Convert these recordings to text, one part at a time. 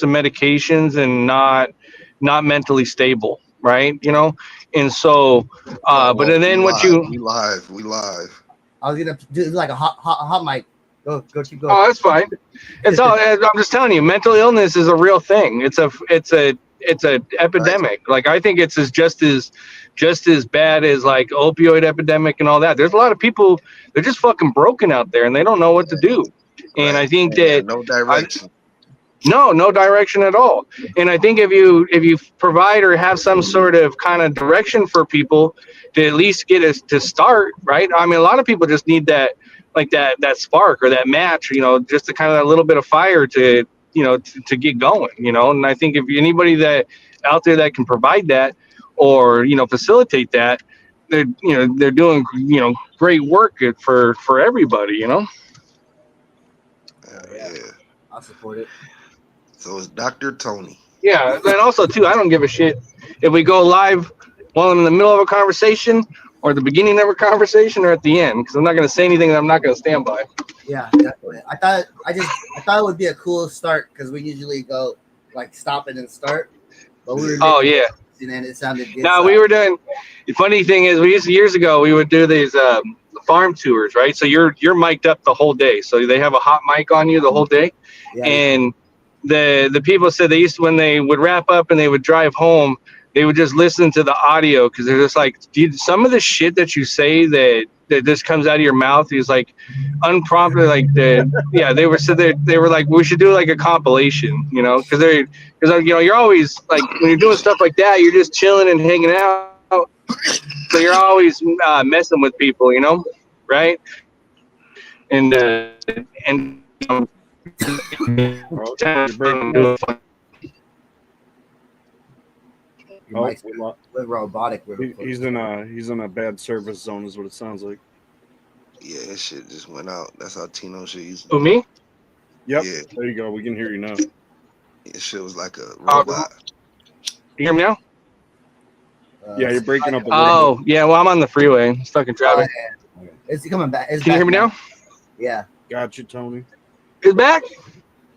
of medications and not mentally stable, right? And so, but and then what you? We live. I was gonna do like a hot mic. Go, keep going. Oh, that's fine. It's all. I'm just telling you, mental illness is a real thing. It's a epidemic. Right. Like I think it's just as bad as like opioid epidemic and all that. There's a lot of people, they're just fucking broken out there and they don't know what to do. And I think that no direction. No direction at all. And I think if you provide or have some sort of kind of direction for people to at least get us to start, right? I mean, a lot of people just need that, like that spark or that match, just to kind of a little bit of fire to, to get going, And I think if anybody that out there that can provide that or, facilitate that, they're doing, great work for everybody, Yeah. I'll support it. So it's Dr. Tony. Yeah, and also too, I don't give a shit if we go live while I'm in the middle of a conversation or the beginning of a conversation or at the end, because I'm not going to say anything that I'm not going to stand by. Yeah, definitely. I thought it would be a cool start because we usually go like stop it and start, but we were and it sounded good. No, we were doing. The funny thing is, years ago we would do these farm tours, right? So you're mic'd up the whole day, so they have a hot mic on you the whole day, and the people said they used to, when they would wrap up and they would drive home, they would just listen to the audio because they're just like, dude, some of the shit that you say that just comes out of your mouth is like unprompted, like they were like, we should do like a compilation, because you're always like, when you're doing stuff like that, you're just chilling and hanging out, so you're always messing with people, right? And robotic. He's in a bad service zone, is what it sounds like. Yeah, that shit just went out. That's how Tino shit used to. Who, me? Yep. Yeah. There you go. We can hear you now. It shit was like a robot. You hear me now? Yeah, you're breaking up a little bit. Yeah. Well, I'm on the freeway. Stuck in traffic. Yeah. It's coming back. Can you hear me now? Yeah. Got you, Tony. It's back?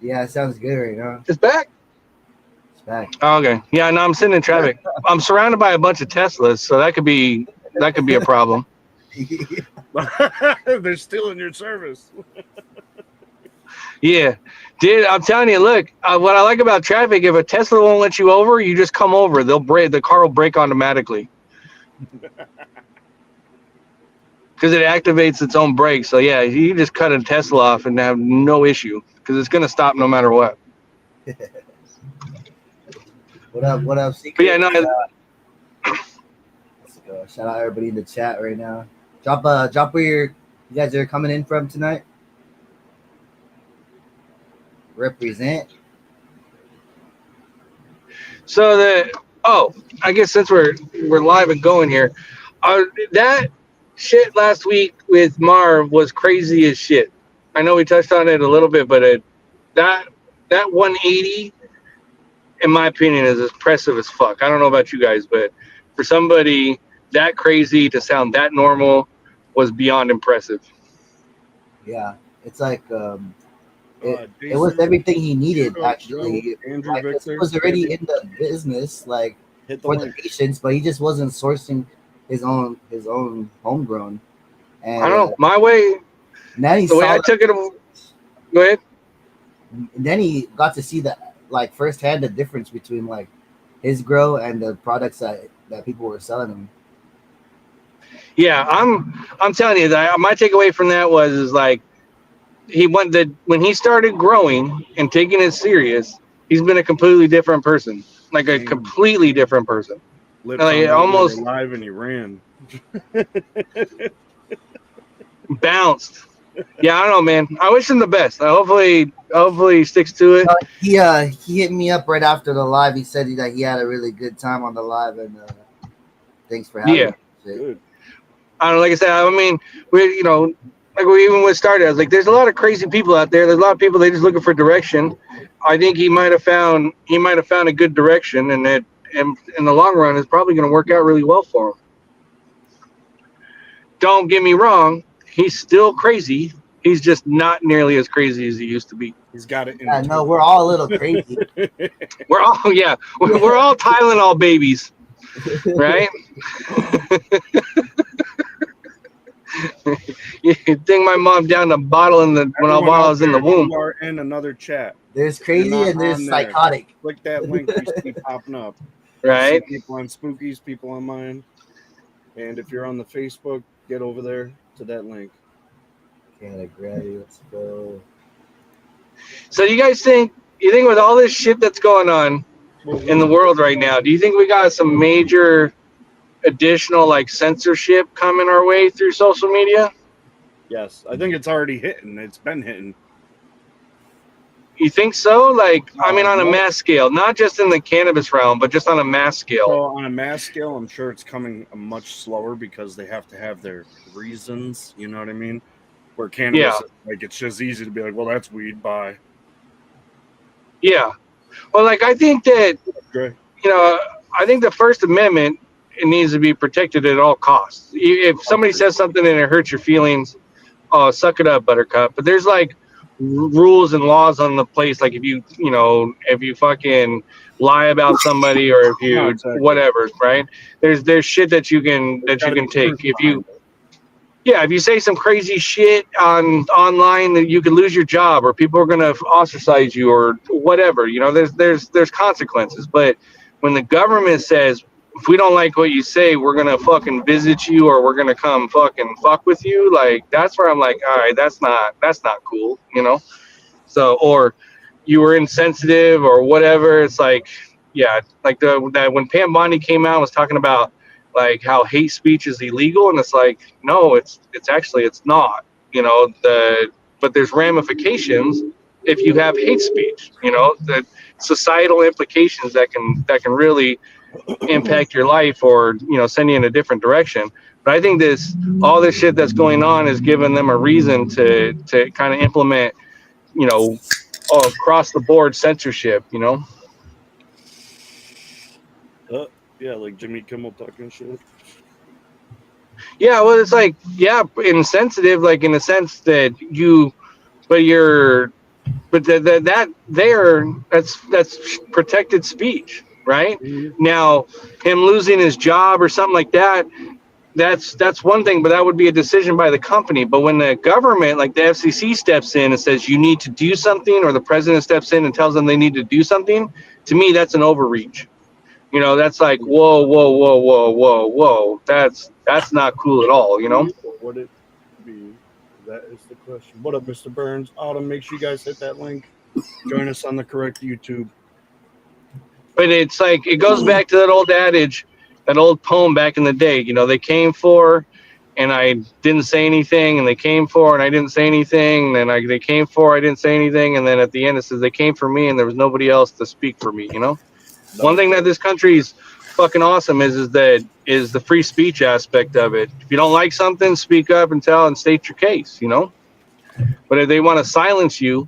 Yeah, it sounds good right now. It's back? Back. Oh, okay. Yeah, no, I'm sitting in traffic. I'm surrounded by a bunch of Teslas, so that could be a problem. They're still in your service. Yeah, dude, I'm telling you, look, what I like about traffic, if a Tesla won't let you over, you just come over. They'll break. The car will brake automatically because it activates its own brake. So yeah, you just cut a Tesla off and have no issue because it's gonna stop no matter what. What up, Secret? But yeah, no. Let's go. Shout out everybody in the chat right now. Drop where you guys are coming in from tonight. Represent. So I guess since we're live and going here, that shit last week with Marv was crazy as shit. I know we touched on it a little bit, but that 180. In my opinion, is impressive as fuck. I don't know about you guys, but for somebody that crazy to sound that normal was beyond impressive. Yeah, it's like it was everything he needed. Actually, Andrew Victor, he was already in the business, like for the patients, but he just wasn't sourcing his own homegrown. And I don't know my way. Then the way I took it. Go ahead. And then he got to see that. Like firsthand the difference between like his grow and the products that people were selling him. Yeah, I'm telling you that my takeaway from that was like when he started growing and taking it serious, he's been a completely different person. Like a completely different person. Like almost alive and he ran. Bounced. Yeah, I don't know, man. I wish him the best. Hopefully he sticks to it. He hit me up right after the live. He said that he had a really good time on the live, and thanks for having me. Good. I don't know, like I said, I mean, even when it started, I was like, there's a lot of crazy people out there. There's a lot of people, they're just looking for direction. I think he might have found a good direction, and that in the long run is probably going to work out really well for him. Don't get me wrong. He's still crazy. He's just not nearly as crazy as he used to be. He's got it. Yeah, no, we're all a little crazy. We're all we're all Tylenol babies, right? You think my mom down the bottle while I was in the womb. You are in another chat. There's crazy and there's psychotic. Click that link you see popping up. Right. People on Spookies, people on mine. And if you're on the Facebook, get over there to that link. Canada Gray, let's go. So you guys think with all this shit that's going on in the world right now, do you think we got some major additional like censorship coming our way through social media? Yes, I think it's already hitting. It's been hitting. You think so? Like, I mean, on a mass scale, not just in the cannabis realm, but just on a mass scale. So on a mass scale, I'm sure it's coming much slower because they have to have their reasons. You know what I mean? Where cannabis, like, it's just easy to be like, well, that's weed. Bye. Yeah. Well, like, I think that, I think the First Amendment, it needs to be protected at all costs. If somebody says something and it hurts your feelings, oh, suck it up, Buttercup. But there's like rules and laws on the place. Like if you fucking lie about somebody or if you whatever, right? There's shit that you can take. If you say some crazy shit online, that you could lose your job or people are gonna ostracize you or whatever. There's consequences. But when the government says, if we don't like what you say, we're gonna fucking visit you or we're gonna come fucking fuck with you, like that's where I'm like, all right, that's not cool, So, or you were insensitive or whatever. It's like, yeah, like that when Pam Bondi came out and was talking about like how hate speech is illegal, and it's like, no, it's not, but there's ramifications if you have hate speech, the societal implications that can really impact your life or send you in a different direction. But I think all this shit that's going on is giving them a reason to kind of implement across the board censorship. Yeah, like Jimmy Kimmel talking shit. Yeah, well, it's like, yeah, insensitive, like in the sense that that's protected speech. Right? Mm-hmm. Now, him losing his job or something like that, that's one thing, but that would be a decision by the company. But when the government, like the FCC, steps in and says you need to do something, or the president steps in and tells them they need to do something, to me, that's an overreach. That's like, whoa. That's not cool at all, What would it be? That is the question. What up, Mr. Burns? Autumn, make sure you guys hit that link. Join us on the correct YouTube. But it's like, it goes back to that old adage, that old poem back in the day. They came for, and I didn't say anything, and they came for, and I didn't say anything, and then they came for, I didn't say anything, and then at the end it says they came for me, and there was nobody else to speak for me. One thing that this country's fucking awesome is the free speech aspect of it. If you don't like something, speak up and tell and state your case. But if they want to silence you,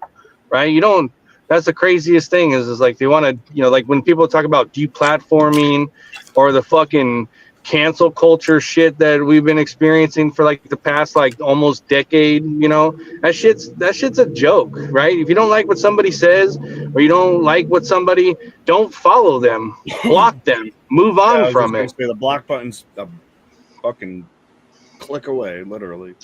right? You don't. That's the craziest thing is like they want to, like when people talk about deplatforming or the fucking cancel culture shit that we've been experiencing for like the past like almost decade, that shit's a joke, right? If you don't like what somebody says or you don't like what somebody, don't follow them, block them, move on from it. The block button's a fucking click away, literally.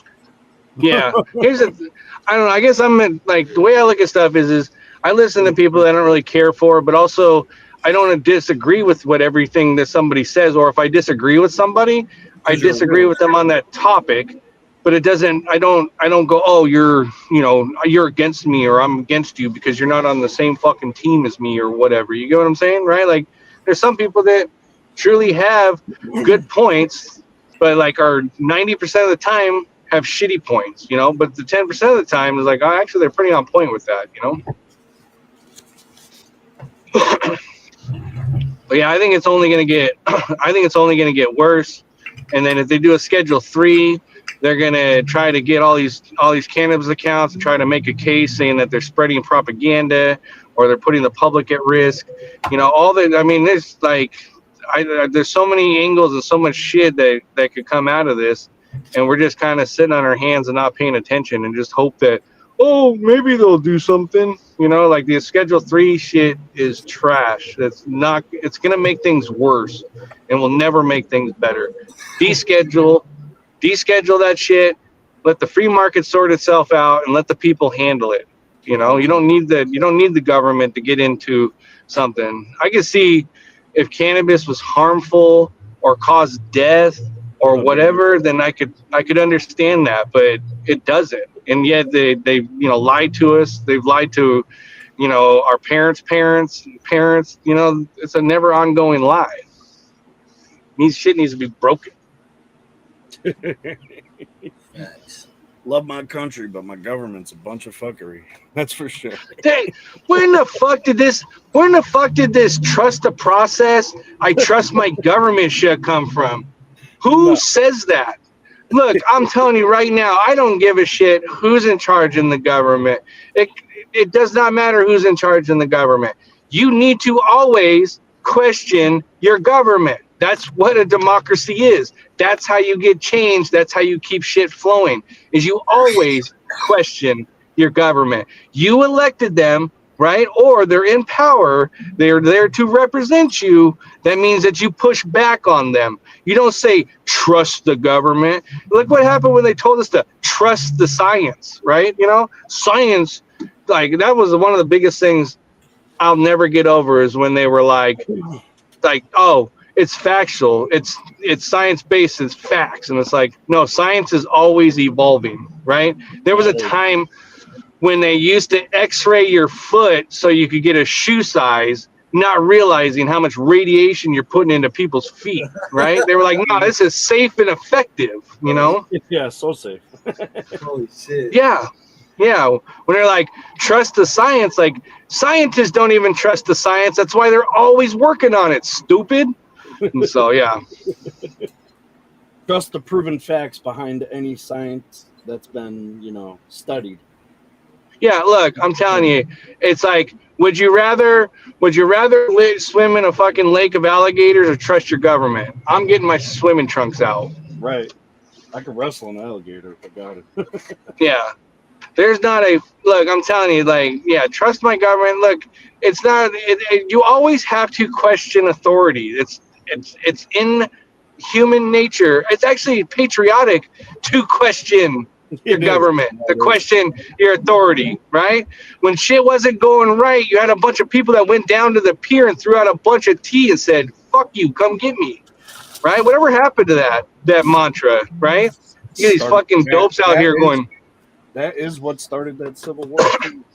Yeah. I don't know. I guess like the way I look at stuff is I listen to people that I don't really care for, but also I don't disagree with everything that somebody says, or if I disagree with somebody, I disagree with them on that topic, but it doesn't, I don't go, oh, you're against me or I'm against you because you're not on the same fucking team as me or whatever. You get what I'm saying? Right? Like there's some people that truly have good points, but like are 90% of the time have shitty points, but the 10% of the time is like, oh, actually they're pretty on point with that, But yeah, I think it's only going to get worse. And then if they do a Schedule 3, they're going to try to get all these cannabis accounts and try to make a case saying that they're spreading propaganda or they're putting the public at risk. There's like, there's so many angles and so much shit that could come out of this. And we're just kind of sitting on our hands and not paying attention and just hope that, oh, maybe they'll do something. You know, like the Schedule 3 shit is trash. It's not. It's gonna make things worse, and will never make things better. Deschedule that shit. Let the free market sort itself out, and let the people handle it. You know, you don't need the government to get into something. I can see if cannabis was harmful or caused death or whatever, then I could understand that, but it doesn't. And yet they lied to us. They've lied to, our parents. It's a never ongoing lie. Shit needs to be broken. Nice. Love my country, but my government's a bunch of fuckery. That's for sure. Dang, where in the fuck did this trust the process, I trust my government shit come from? Who says that? Look, I'm telling you right now, I don't give a shit who's in charge in the government. It does not matter who's in charge in the government. You need to always question your government. That's what a democracy is. That's how you get change. That's how you keep shit flowing, is you always question your government. You elected them, right? Or they're in power. They're there to represent you. That means that you push back on them. You don't say, trust the government. Look what happened when they told us to trust the science, right? Science, like, that was one of the biggest things I'll never get over, is when they were like, oh, it's factual. It's science-based. It's facts. And it's like, no, science is always evolving, right? There was a time when they used to x-ray your foot so you could get a shoe size, not realizing how much radiation you're putting into people's feet, right? They were like, no, this is safe and effective, Yeah, so safe. Holy shit. Yeah. When they're like, trust the science, like, scientists don't even trust the science. That's why they're always working on it, stupid. And so, yeah. Trust the proven facts behind any science that's been, studied. Yeah, look, I'm telling you, it's like, would you rather swim in a fucking lake of alligators or trust your government? I'm getting my swimming trunks out. Right. I could wrestle an alligator if I got it. Yeah. There's not look, I'm telling you, like, yeah, trust my government. Look, it's not, you always have to question authority. It's in human nature. It's actually patriotic to question your government, to question your authority, right? When shit wasn't going right, you had a bunch of people that went down to the pier and threw out a bunch of tea and said, fuck you, come get me, right? Whatever happened to that mantra, right? You get these fucking dopes out here going. That is what started that Civil War,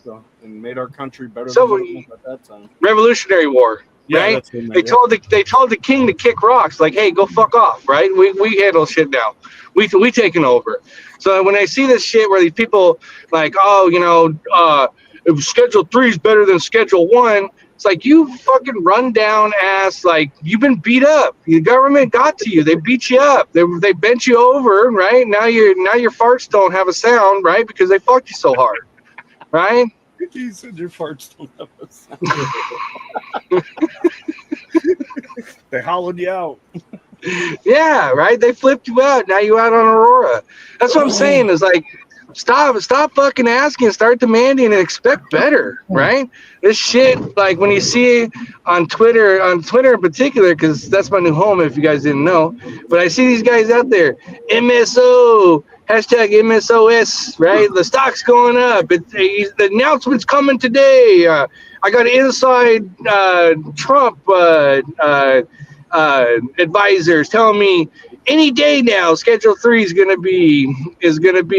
so, and made our country better than it was at that time. Revolutionary War, right? They told the king to kick rocks, like, hey, go fuck off, right? We handle shit now. We taking over. So when I see this shit where these people like, oh, Schedule 3 is better than Schedule 1, it's like, you fucking run down ass, like, you've been beat up. The government got to you. They beat you up. They bent you over, right? Now your farts don't have a sound, right? Because they fucked you so hard, right? You said your farts don't have a sound. They hollowed you out. Yeah, right? They flipped you out. Now you out on Aurora. That's what I'm saying, is like, stop fucking asking, start demanding, and expect better, right? This shit, like, when you see on Twitter in particular, because that's my new home if you guys didn't know, but I see these guys out there, MSO, hashtag MSOS, right? The stock's going up. The announcement's coming today. I got an inside Trump advisors telling me any day now Schedule 3 is gonna be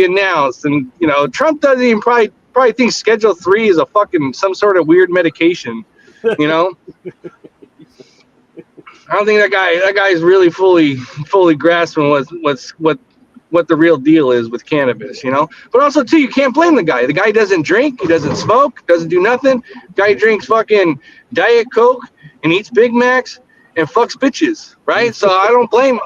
announced, and Trump doesn't even probably think Schedule 3 is a fucking some sort of weird medication. I don't think that guy is really fully grasping what the real deal is with cannabis, But also too, you can't blame the guy. The guy doesn't drink, he doesn't smoke, doesn't do nothing. Guy drinks fucking Diet Coke and eats Big Macs and fucks bitches, right? So I don't blame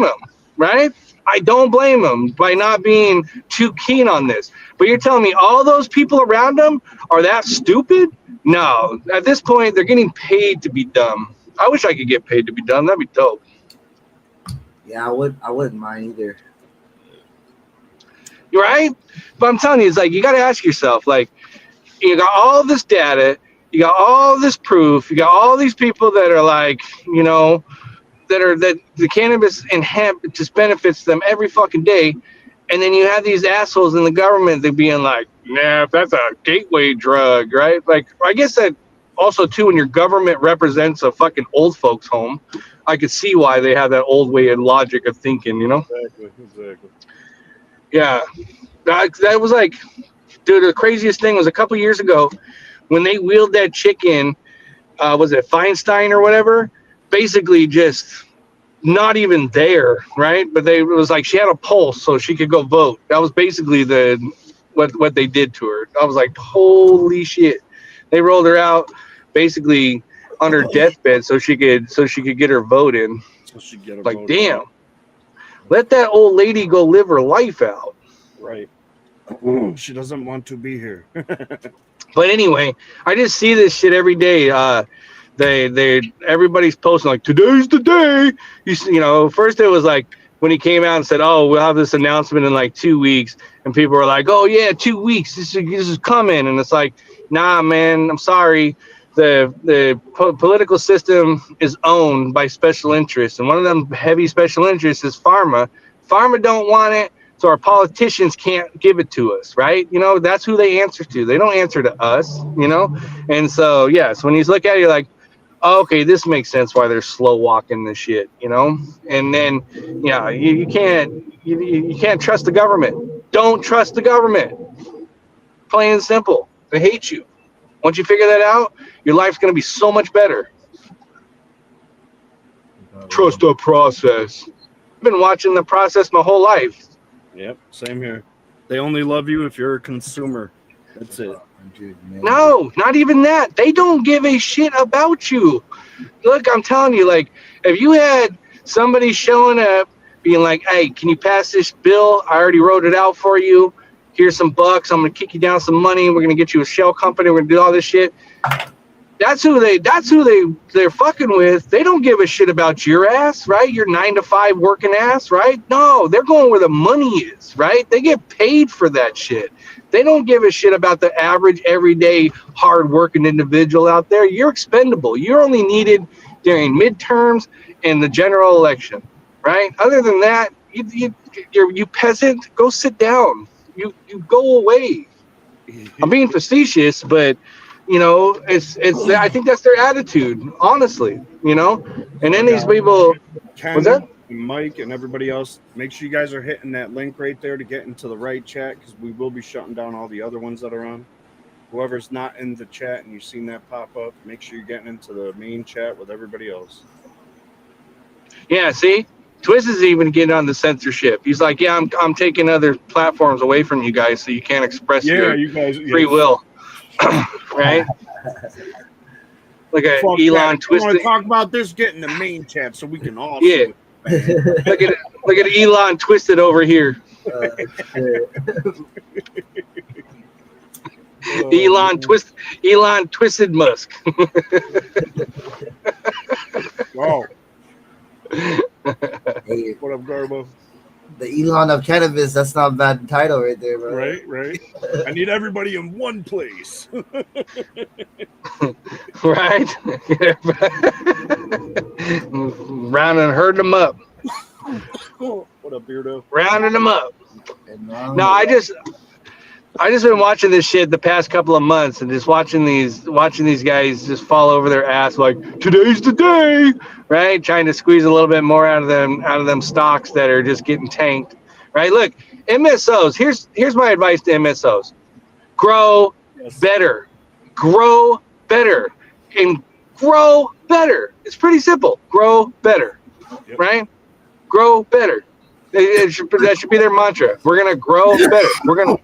him, right? I don't blame him by not being too keen on this. But you're telling me all those people around him are that stupid? No. At this point, they're getting paid to be dumb. I wish I could get paid to be dumb. That'd be dope. Yeah, I wouldn't mind either. right? But I'm telling you, it's like you got to ask yourself, like, you got all this data, you got all this proof, you got all these people that are like, that the cannabis and hemp just benefits them every fucking day. And then you have these assholes in the government that being like, nah, that's a gateway drug, right? Like, I guess that also too, when your government represents a fucking old folks home, I could see why they have that old way and logic of thinking, Exactly. Yeah, that was like, dude, the craziest thing was a couple years ago when they wheeled that chick in, was it Feinstein or whatever? Basically just not even there, right? But it was like she had a pulse so she could go vote. That was basically what they did to her. I was like, holy shit. They rolled her out basically on her deathbed so she could get her vote in. So she get a like, vote damn. Let that old lady go live her life out. Right. She doesn't want to be here. But anyway, I just see this shit every day. Everybody's posting like, today's the day. First it was like when he came out and said, oh, we'll have this announcement in like 2 weeks, and people were like, oh yeah, 2 weeks, this is coming. And it's like, nah, man, I'm sorry. The political system is owned by special interests, and one of them heavy special interests is pharma. Pharma don't want it, so our politicians can't give it to us, right? That's who they answer to. They don't answer to us, And so, yes, when you look at it, you're like, oh, okay, this makes sense why they're slow walking this shit, And then, you can't trust the government. Don't trust the government. Plain and simple. They hate you. Once you figure that out, your life's going to be so much better. Trust the process. I've been watching the process my whole life. Yep, same here. They only love you if you're a consumer. That's it. No, not even that. They don't give a shit about you. Look, I'm telling you, like, if you had somebody showing up being like, hey, can you pass this bill? I already wrote it out for you. Here's some bucks. I'm going to kick you down some money. We're going to get you a shell company. We're going to do all this shit. That's who they're fucking with. They don't give a shit about your ass, right? Your 9-to-5 working ass, right? No, they're going where the money is, right? They get paid for that shit. They don't give a shit about the average, everyday, hard-working individual out there. You're expendable. You're only needed during midterms and the general election, right? Other than that, you peasant, go sit down. You go away. I'm being facetious, but it's I think that's their attitude, honestly. And then these people, what's that? Mike and everybody else, make sure you guys are hitting that link right there to get into the right chat, because we will be shutting down all the other ones that are on. Whoever's not in the chat and you've seen that pop up, make sure you're getting into the main chat with everybody else. Yeah, see? Twist is even getting on the censorship. He's like, yeah, I'm taking other platforms away from you guys so you can't express your free will. Right? Look at Elon Twisted. I want to talk about this, get in the main chat so we can all see it. Look at Elon Twisted over here. Elon Twisted Musk. Wow. Hey, what up, Garbo? The Elon of Cannabis, that's not a bad title right there, bro. Right. I need everybody in one place. Right? Rounding and herding them up. What up, Beardo? Rounding them up. No, I just been watching this shit the past couple of months and just watching these guys just fall over their ass like, today's the day, right? Trying to squeeze a little bit more out of them stocks that are just getting tanked, right? Look, MSOs, here's my advice to MSOs. Grow better. Grow better. And grow better. It's pretty simple. Grow better, right? Grow better. That should be their mantra. We're going to grow better. We're going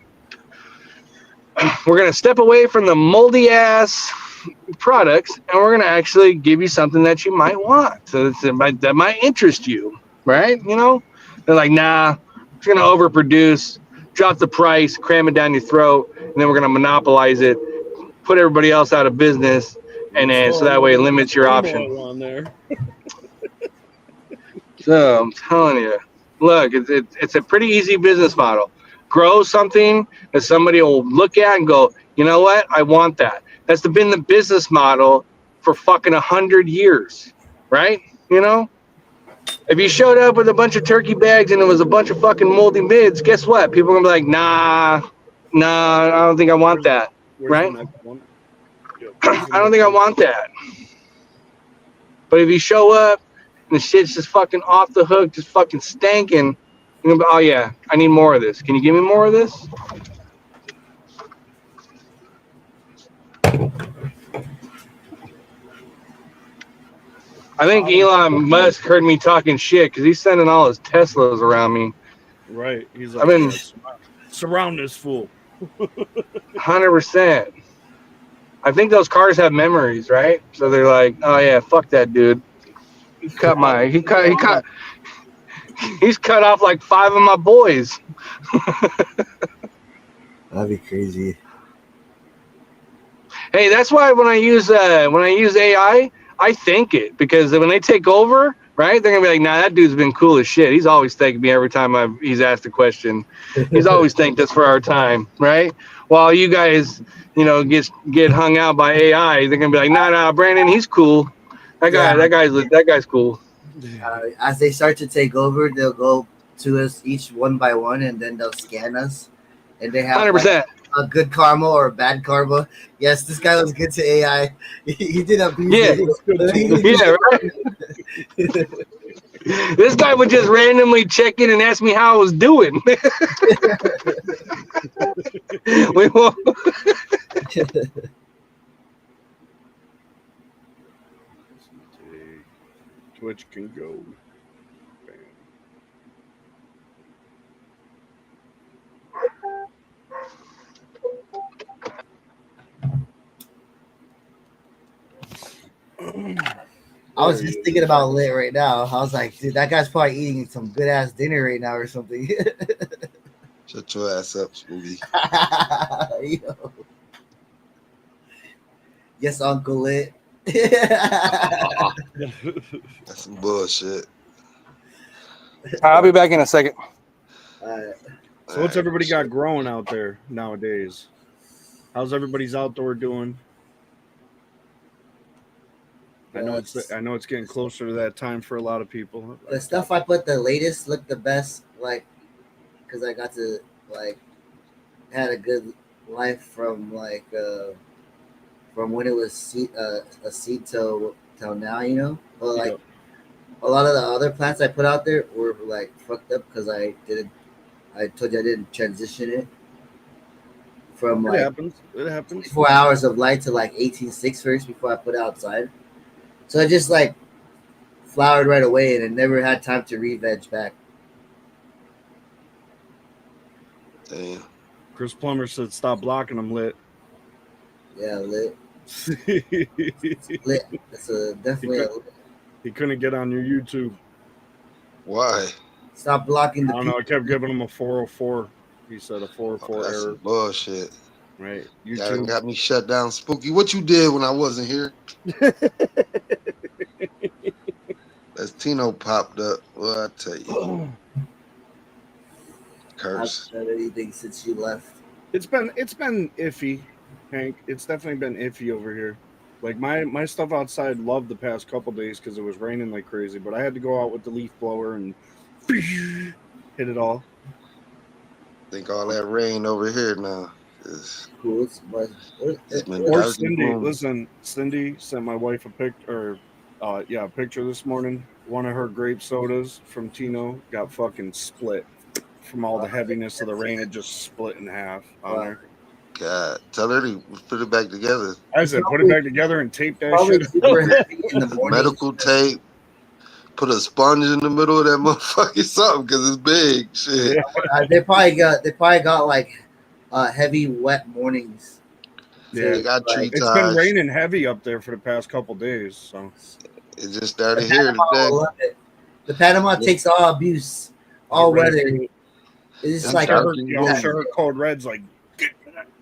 to step away from the moldy ass products, and we're going to actually give you something that you might want. So that might interest you, right? They're like, nah, it's going to overproduce, drop the price, cram it down your throat, and then we're going to monopolize it, put everybody else out of business, and then so that way it limits your option. So I'm telling you, look, it's a pretty easy business model. grow something that somebody will look at and go, you know what? I want that. That's been the business model for fucking 100 years, right? You know, if you showed up with a bunch of turkey bags and it was a bunch of fucking moldy mids, guess what? People are gonna be like, nah, I don't think I want that, Where's right? the next one? Yeah, I don't think I want that. But if you show up and the shit's just fucking off the hook, just fucking stanking, you're gonna be, oh yeah, I need more of this. Can you give me more of this? I think Elon Musk heard me talking shit because he's sending all his Teslas around me. Right. He's I've like, been surround this fool. 100%. I think those cars have memories, right? So they're like, oh yeah, fuck that dude. He's cut off like 5 of my boys. That'd be crazy. Hey, that's why when I use AI, I thank it, because when they take over, right, they're gonna be like, nah, that dude's been cool as shit. He's always thanked me every time he's asked a question. He's always thanked us for our time, right? While you guys, get hung out by AI, they're gonna be like, nah, Brandon, he's cool. That guy's cool. As they start to take over, they'll go to us each one by one, and then they'll scan us, and they have 100%. a good karma or a bad karma. Yes, this guy was good to AI. He did abuse Yeah, right. This guy would just randomly check in and ask me how I was doing. We won't. Twitch can go. I was just thinking about Lit right now. I was like, dude, that guy's probably eating some good ass dinner right now or something. Shut your ass up, Spooky. Yo. Yes, Uncle Lit. That's some bullshit. I'll be back in a second. So what's everybody got growing out there nowadays? How's everybody's outdoor doing? I know it's getting closer to that time for a lot of people. The stuff I put the latest looked the best, like, because I got to had a good life from from when it was a seed till now, But a lot of the other plants I put out there were like fucked up because I told you I didn't transition it from It happens. 4 hours of light to like 18.6 first before I put it outside. So I just flowered right away, and it never had time to re-veg back. Damn. Chris Plummer said, "Stop blocking them, Lit." Yeah, Lit. Lit. It's definitely a Lit. He couldn't get on your YouTube. Why? Stop blocking the I don't know. I kept giving him a 404. He said a 404 that's error. some bullshit. Right. YouTube got me shut down. Spooky, what you did when I wasn't here? As Tino popped up, well, I tell you, curse. I've done anything since you left. It's been iffy, Hank. It's definitely been iffy over here. Like my stuff outside loved the past couple days because it was raining like crazy, but I had to go out with the leaf blower and hit it all. I think all that rain over here now is Cool. Or Cindy, listen, Cindy sent my wife a picture this morning. One of her grape sodas from Tino got fucking split from all the heaviness of the rain. It just split in half on her. God, tell her to put it back together. I said, put it back together and tape that shit. In the morning. Medical tape. Put a sponge in the middle of that motherfucking something because it's big. Shit. They probably got like heavy wet mornings. Yeah, they got tree it's ties. been raining heavy up there for the past couple days. So it just started here today. The Panama takes all abuse, all weather. It's just like her code red's like.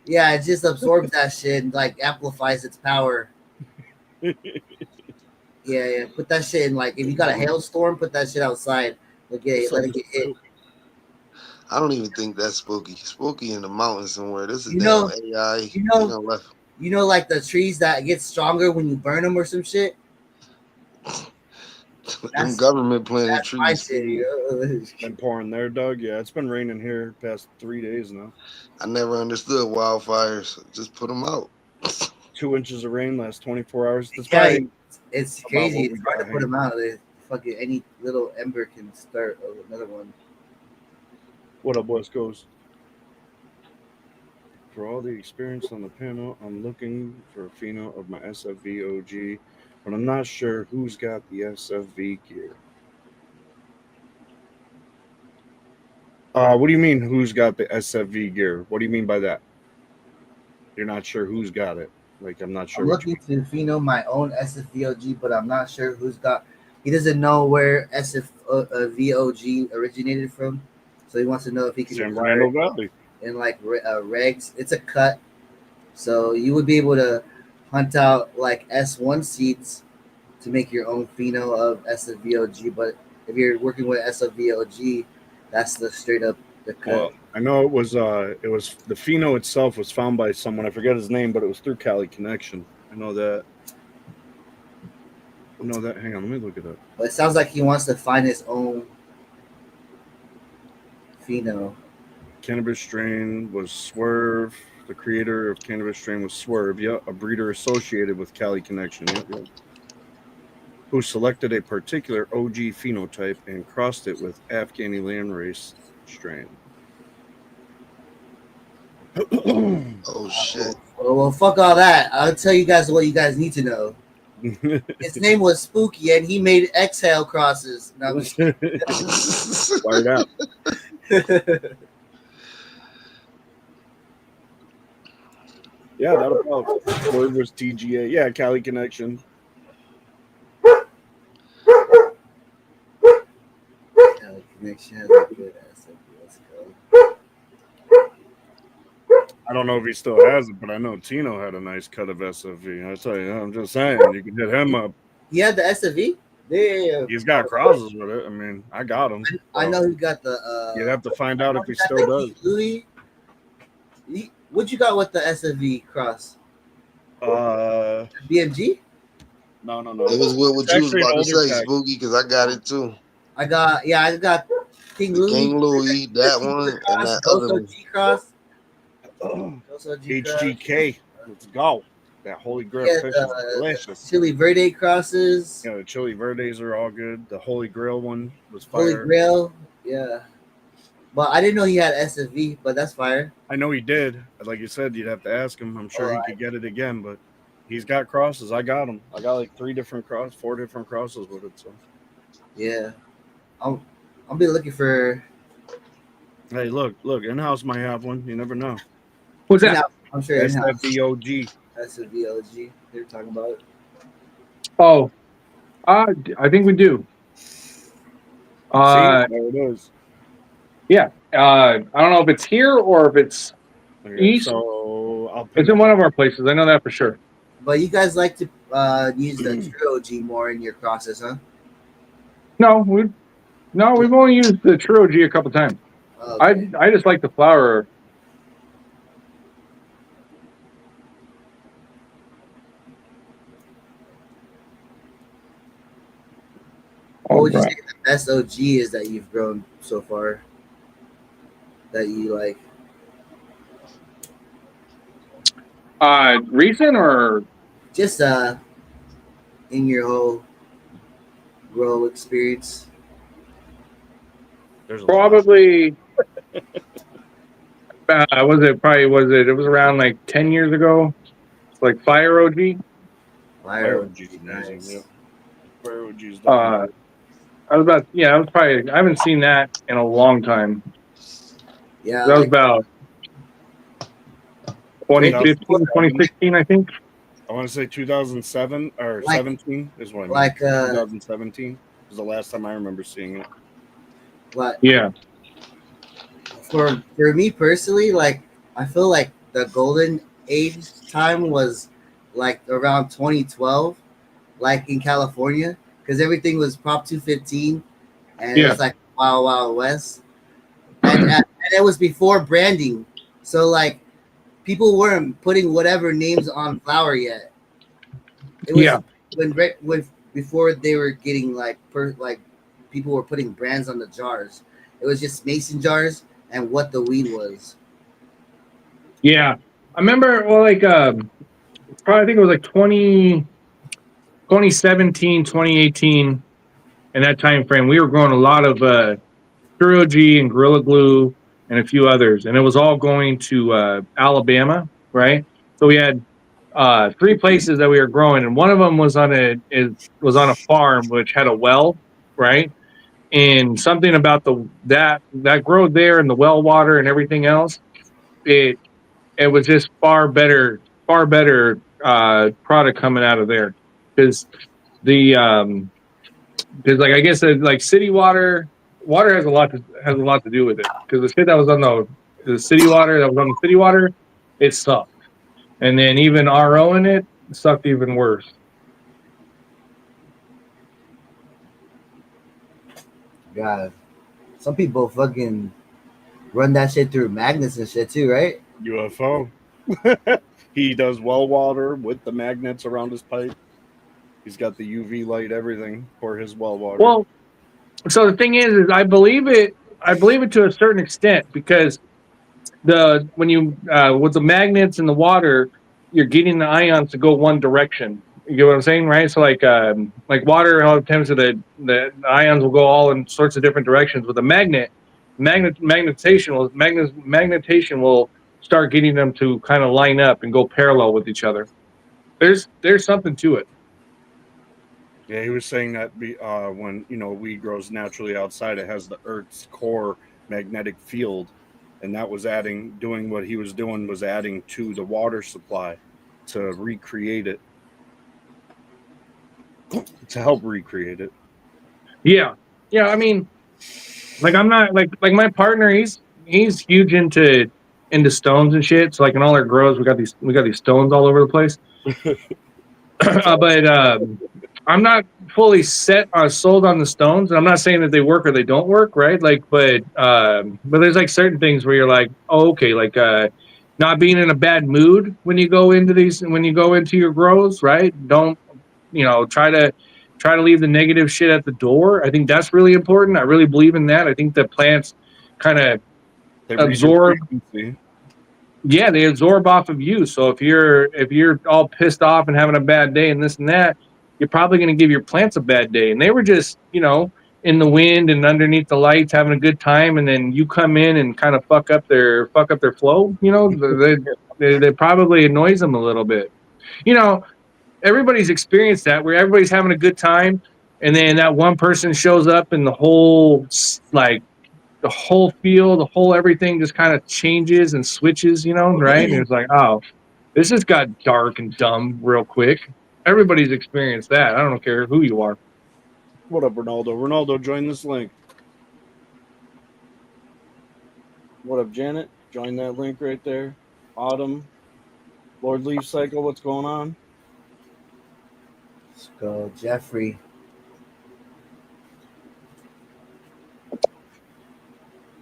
Yeah, it just absorbs that shit and amplifies its power. Yeah. Put that shit in if you got a hailstorm, put that shit outside. Let it get hit. I don't even think that's spooky. Spooky in the mountains somewhere. This is You damn know, AI. you know, They gonna let- you know, like the trees that get stronger when you burn them or some shit. them That's government planted that's my trees. shit. Yo. Been pouring there, Doug. Yeah, it's been raining here past 3 days now. I never understood wildfires. Just put them out. 2 inches of rain last 24 hours. That's Yeah, probably it's about crazy. what we It's hard to got put them hanging. out. Fucking any little ember can start another one. What up, West Coast? For all the experience on the panel, I'm looking for a pheno of my SFV OG, but I'm not sure who's got the SFV gear. What do you mean, who's got the SFV gear? What do you mean by that? You're not sure who's got it. Like, I'm not sure I'm what you looking to pheno my own SFVOG, but I'm not sure who's got. He doesn't know where SFVOG originated from, so he wants to know if he can San acquire Fernando it Valley. in like regs. It's a cut, so you would be able to hunt out like S1 seeds to make your own pheno of SFVOG. But if you're working with SFVOG, that's the straight up the cut. Well, I know it was the pheno itself was found by someone. I forget his name, but it was through Cali Connection. I know that. Hang on, let me look it up. But it sounds like he wants to find his own pheno. Cannabis strain was Swerve. The creator of Cannabis strain was Swerve. Yeah, a breeder associated with Cali Connection. Yep. Who selected a particular OG phenotype and crossed it with Afghani landrace strain. Oh shit. Well, fuck all that. I'll tell you guys what you guys need to know. His name was Spooky, and he made exhale crosses. No, Fired up. Yeah, that about Word was TGA. Yeah, Cali Connection. Connection has a good ass. Let's go. I don't know if he still has it, but I know Tino had a nice cut of SFV. I tell you, I'm just saying, you can hit him up. He had the SFV. Yeah, He's got crosses with it. I mean, I got him. I know he got the. You'd have to find out if he still does. Louis, what you got with the SFV cross? BMG? No. It was what you was Actually, an about to older say, tag. Spooky, because I got it too. I got King Louis. King Louis, that one, and that other one. G cross. HGK. Let's go. That Holy Grail Yeah, fish is delicious. Chili Verde crosses. Yeah, the Chili Verdes are all good. The Holy Grail one was Holy fire. Grail. Yeah. But I didn't know he had SFV, but that's fire. I know he did. Like you said, you'd have to ask him. I'm sure he could get it again, but he's got crosses. I got them. I got like 4 different crosses with it. So yeah, I'll be looking for. hey, look, in-house might have one. You never know. What's that? I'm sure That's in-house. that BOG. SFVOG. They were talking about it. Oh, I think we do. See, there it is. Yeah. I don't know if it's here or if it's Okay, east. so I'll It's in one of our places. I know that for sure. But you guys like to use the True OG more in your crosses, huh? No, we've only used the True OG a couple times. Okay. I just like the flower. What would you say the best OG is that you've grown so far? That you like? Recent or Just in your whole grow experience. There's a probably it was around like 10 years ago. It's like Fire OG. Fire OG, OG is nice. amazing. Yep. Fire OG is I haven't seen that in a long time. Yeah, That was about 2015, 2016, I think. I want to say 2007 or Like- 17 is what I mean. like 2017 was the last time I remember seeing it. but Yeah. for me personally, like I feel like the golden age time was like around 2012, like in California, because everything was Prop 215, and it Yeah. was like Wild Wild West. And it was before branding, so like people weren't putting whatever names on flour yet. It was when before they were getting like people were putting brands on the jars. It was just mason jars and what the weed was. Yeah, I remember. Well, like probably I think it was like 2017, 2018, in that time frame. We were growing a lot of Puro G and Gorilla Glue and a few others, and it was all going to Alabama, right? So we had 3 places that we were growing, and one of them was on a farm which had a well, right? And something about that growed there and the well water and everything else, it was just far better product coming out of there, because because like I guess like city water has a lot to do with it, because the shit that was on the city water it sucked, and then even RO in it sucked even worse. God, some people fucking run that shit through magnets and shit too, right? UFO. He does well water with the magnets around his pipe. He's got the UV light, everything for his well water. Well, so the thing is I believe it to a certain extent, because when you with the magnets in the water, you're getting the ions to go one direction. You get what I'm saying, right? So like water, all the times the ions will go all in sorts of different directions. With a magnetation will start getting them to kind of line up and go parallel with each other. There's something to it. Yeah, he was saying that when weed grows naturally outside, it has the Earth's core magnetic field, and that was doing what he was doing was adding to the water supply to recreate it, to help recreate it. Yeah. I mean, like I'm not like my partner. He's huge into stones and shit. So like in all our grows, we got these stones all over the place. But I'm not fully sold on the stones. And I'm not saying that they work or they don't work, right? Like, but there's like certain things where you're like, oh, okay, like not being in a bad mood when you go into your grows, right? Don't try to leave the negative shit at the door. I think that's really important. I really believe in that. I think that plants kind of absorb. Yeah, they absorb off of you. So if you're all pissed off and having a bad day and this and that, you're probably going to give your plants a bad day. And they were just, in the wind and underneath the lights having a good time, and then you come in and kind of fuck up their flow. They probably annoys them a little bit. Everybody's experienced that, where everybody's having a good time, and then that one person shows up and the whole feel, the whole everything just kind of changes and switches, right? And it's like, oh, this just got dark and dumb real quick. Everybody's experienced that. I don't care who you are. What up, Ronaldo? Ronaldo, join this link. What up, Janet? Join that link right there. Autumn, Lord Leaf Cycle, what's going on? Let's go, Jeffrey.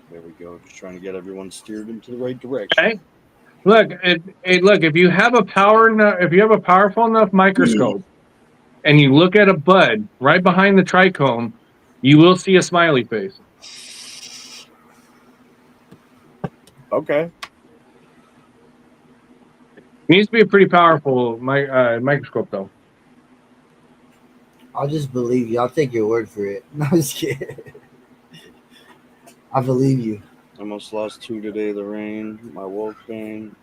There we go. Just trying to get everyone steered into the right direction. Okay. Look, if you have a powerful enough microscope and you look at a bud right behind the trichome, you will see a smiley face. Okay. It needs to be a pretty powerful microscope, though. I'll just believe you. I'll take your word for it. No, I'm just kidding. I believe you. Almost lost 2 today. The rain. My Wolfbane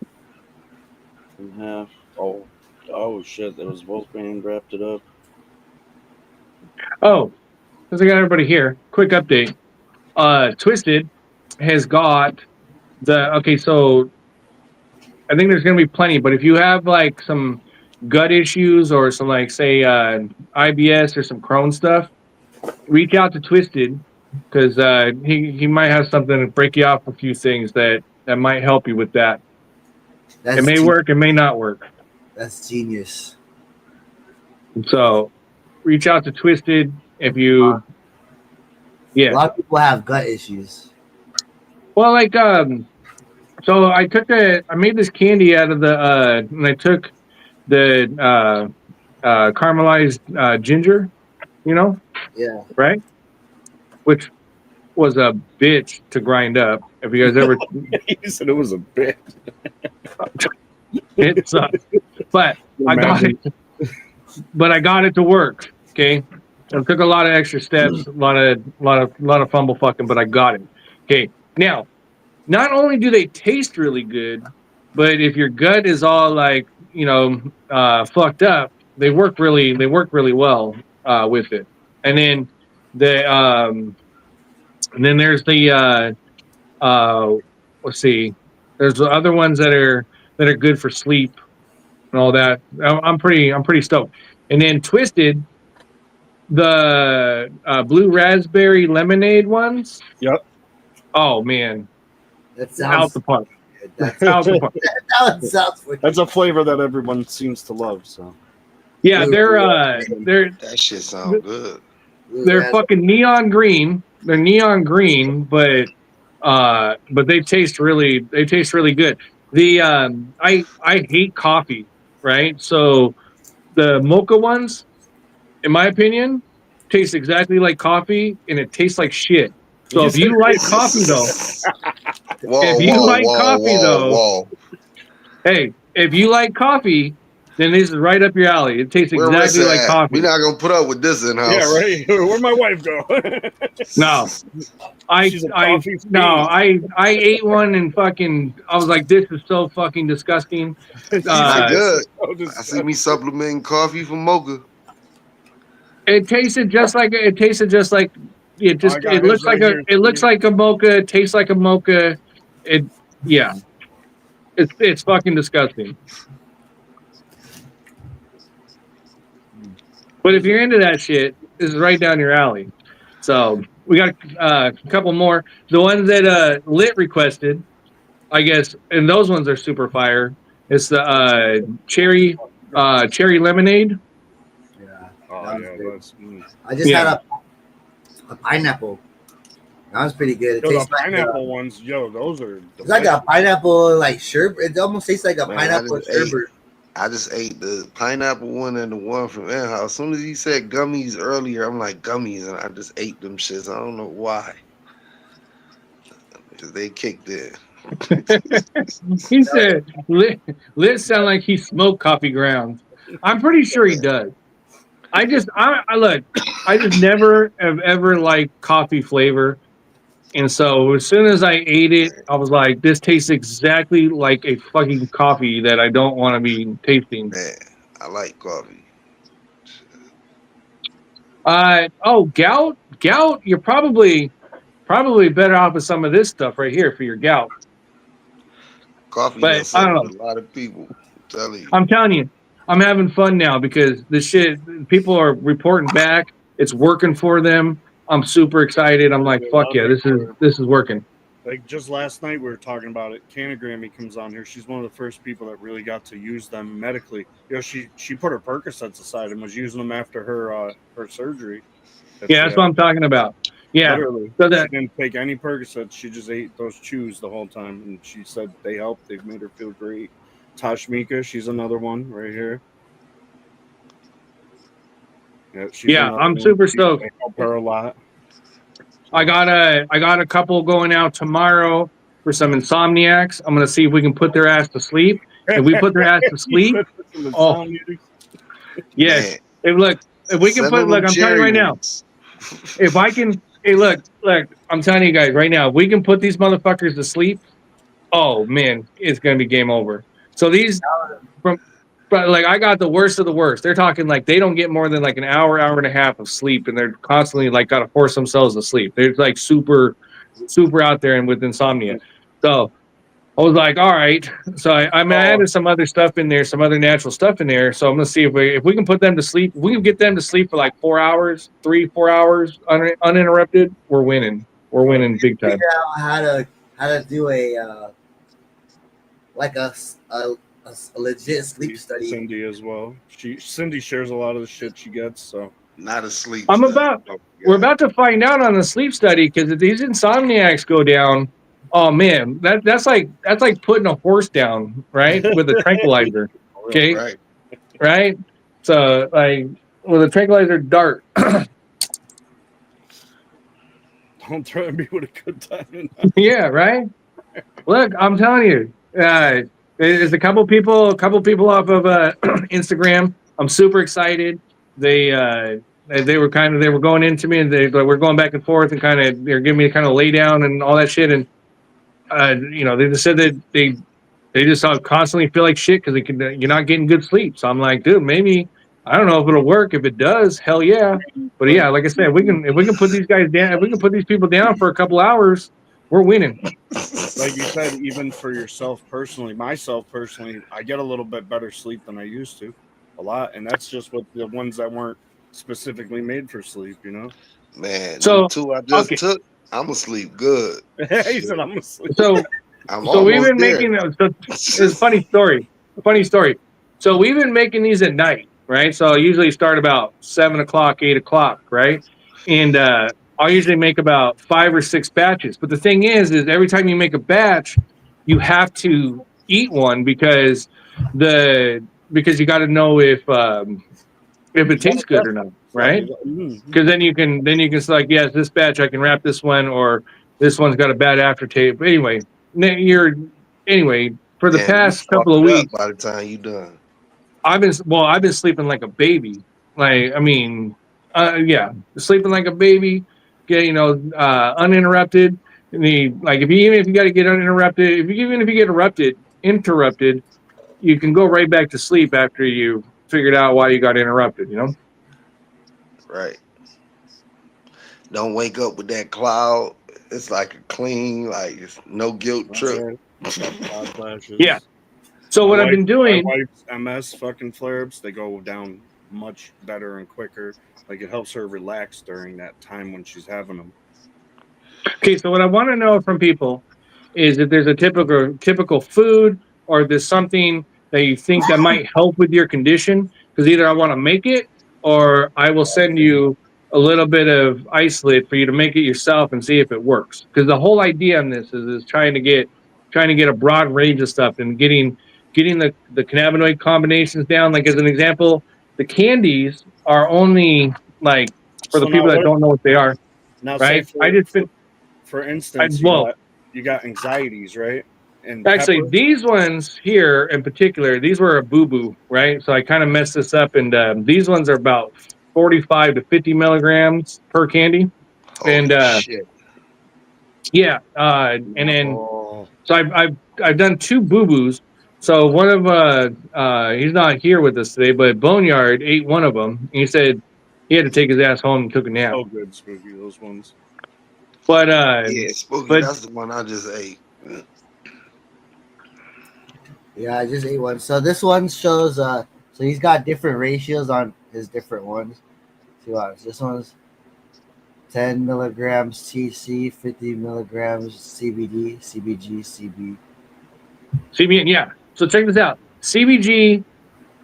in half. Oh shit! That was Wolfbane. Wrapped it up. Oh, since I got everybody here, quick update. Twisted has got so I think there's going to be plenty, but if you have like some gut issues or some like say IBS or some Crohn stuff, reach out to Twisted, because he might have something to break you off a few things that might help you with that. It may work, it may not work. That's genius. So reach out to Twisted if you A lot of people have gut issues. Well, like so I made this candy out of the and I took the caramelized ginger, you know, Yeah. right? Which was a bitch to grind up. If you guys ever, He said it was a bit. it sucked. But I got it. But I got it to work. Okay, it took a lot of extra steps, a lot of fumble fucking, but I got it. Okay, now not only do they taste really good, but if your gut is all like fucked up, they work really well with it. And then there's the let's see, there's the other ones that are good for sleep and all that. I'm pretty stoked. And then Twisted, the blue raspberry lemonade ones. Yep. Oh man, That out sounds the park. That's, Out the park. that sounds wicked. That's a flavor that everyone seems to love. So Yeah, they're That shit sound good. they're fucking neon green. They're neon green, but they taste really good. The I hate coffee, right? So the mocha ones, in my opinion, taste exactly like coffee, and it tastes like shit. So if you like coffee though, hey, if you like coffee, then this is right up your alley. It tastes exactly like coffee. We're not gonna put up with this in house. yeah, right. Where'd my wife go? No, I ate one and fucking I was like, this is so fucking disgusting. Not good. I see me supplementing coffee from mocha. It tasted just like it looks like a mocha. It tastes like a mocha. It's fucking disgusting. But if you're into that shit, this is right down your alley. So we got a couple more. The ones that Litt requested, I guess, and those ones are super fire. It's the cherry lemonade. Yeah. Oh, yeah, I just had a pineapple. That was pretty good. It Yo, tastes the pineapple ones, those are. It's like a pineapple like sherbet. It almost tastes like a pineapple sherbet. I just ate the pineapple one and the one from House. As soon as he said gummies earlier, I'm like gummies, and I just ate them shits. I don't know why. Because they kicked in. He said, Litt sound like he smoked coffee grounds. I'm pretty sure he does. I just never have ever liked coffee flavor. And so as soon as I ate it, I was like, this tastes exactly like a fucking coffee that I don't want to be tasting. Man, I like coffee. Gout, you're probably better off with some of this stuff right here for your gout. Coffee, but I don't know. A lot of people. I'm telling you, I'm having fun now because this shit, people are reporting back. It's working for them. I'm super excited. I'm like, fuck yeah, this is working. Like just last night, we were talking about it. Canagrammy comes on here. She's one of the first people that really got to use them medically. She put her Percocets aside and was using them after her surgery. That's what I'm talking about. Yeah, literally. So she didn't take any Percocets. She just ate those chews the whole time, and she said they helped. They've made her feel great. Tashmika, she's another one right here. Yeah, I'm super stoked. They help her a lot. I got a couple going out tomorrow for some insomniacs. I'm gonna see if we can put their ass to sleep. If we put their ass to sleep, yes. If we can I'm telling you right now. If I can, look, I'm telling you guys right now, if we can put these motherfuckers to sleep, oh man, it's gonna be game over. So these but I got the worst of the worst. They're talking like they don't get more than like an hour and a half of sleep, and they're constantly like got to force themselves to sleep. They're like super out there and with insomnia. So I was like, all right. So I added some other stuff in there, some other natural stuff in there. So I'm gonna see if we can put them to sleep. If we can get them to sleep for like 4 hours, 3-4 hours uninterrupted. We're winning. We're winning big time. Figure out how to do a legit sleep study. Cindy as well. Cindy shares a lot of the shit she gets. So not a sleep. We're about to find out on the sleep study because if these insomniacs go down, Oh man, that's like putting a horse down, right? With a tranquilizer. Okay. Right? So like with a tranquilizer dart. Don't threaten me with a good time. Yeah, right. Look, I'm telling you, there's a couple people off of Instagram. I'm super excited. They were going into me, and we're going back and forth, and they're giving me a kind of lay down and all that shit. And they just said that they just constantly feel like shit because you're not getting good sleep. So I'm like, dude, maybe I don't know if it'll work. If it does, hell yeah. But yeah, like I said, if we can put these guys down, if we can put these people down for a couple hours, we're winning. Like you said, even for yourself personally, I get a little bit better sleep than I used to, a lot, and that's just with the ones that weren't specifically made for sleep, you know. Man, So two I just took, I'm asleep good. He said I'm asleep. So we've been making it's a funny story. So we've been making these at night, right? So I usually start about 7 o'clock, 8 o'clock, right? And I'll usually make about 5 or 6 batches. But the thing is every time you make a batch, you have to eat one because you got to know if it tastes good or not, right? Because then you can say like, yes, this batch I can wrap this one, or this one's got a bad aftertaste. But anyway, for the past couple of weeks, by the time you done, I've been sleeping like a baby. Like, I mean, sleeping like a baby, uninterrupted. And even if you got to get uninterrupted, even if you get interrupted, you can go right back to sleep after you figured out why you got interrupted, you know? Right. Don't wake up with that cloud. It's like a clean, like it's no guilt trip. Yeah. So what I've been doing, my wife's MS fucking flare-ups, they go down much better and quicker. Like it helps her relax during that time when she's having them. Okay, so what I want to know from people is if there's a typical food or there's something that you think that might help with your condition, because either I want to make it or I will send you a little bit of isolate for you to make it yourself and see if it works. Because the whole idea on this is trying to get a broad range of stuff and getting the cannabinoid combinations down. Like as an example, the candies are only like for the people that don't know what they are. Now, right? For instance, you got anxieties, right? And actually, these ones here in particular, these were a boo-boo, right? So I kind of messed this up, and these ones are about 45 to 50 milligrams per candy. Holy shit. Yeah, and then so I've done 2 boo-boos. So one of he's not here with us today, but Boneyard ate one of them. He said he had to take his ass home and took a nap. Oh, good, Spooky, those ones. But yeah, Spooky, that's the one I just ate. Yeah, I just ate one. So this one shows so he's got different ratios on his different ones. See what this one's 10 milligrams TC, 50 milligrams CBD, CBG, CBN, yeah. So check this out. CBG